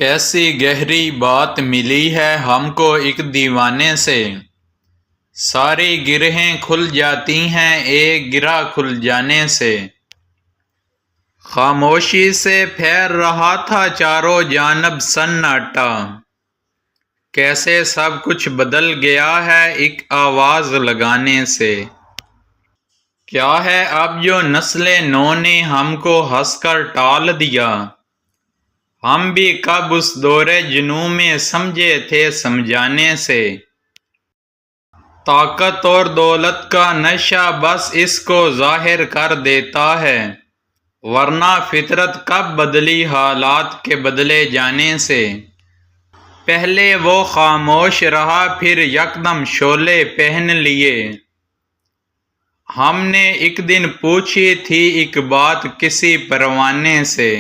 کیسی گہری بات ملی ہے ہم کو ایک دیوانے سے، ساری گرہیں کھل جاتی ہیں ایک گرہ کھل جانے سے۔ خاموشی سے پھیر رہا تھا چاروں جانب سناٹا، کیسے سب کچھ بدل گیا ہے ایک آواز لگانے سے۔ کیا ہے اب جو نسل نو نے ہم کو ہنس کر ٹال دیا، ہم بھی کب اس دور جنوں میں سمجھے تھے سمجھانے سے۔ طاقت اور دولت کا نشہ بس اس کو ظاہر کر دیتا ہے، ورنہ فطرت کب بدلی حالات کے بدلے جانے سے۔ پہلے وہ خاموش رہا پھر یکدم شعلے پہن لیے۔ ہم نے ایک دن پوچھی تھی ایک بات کسی پروانے سے،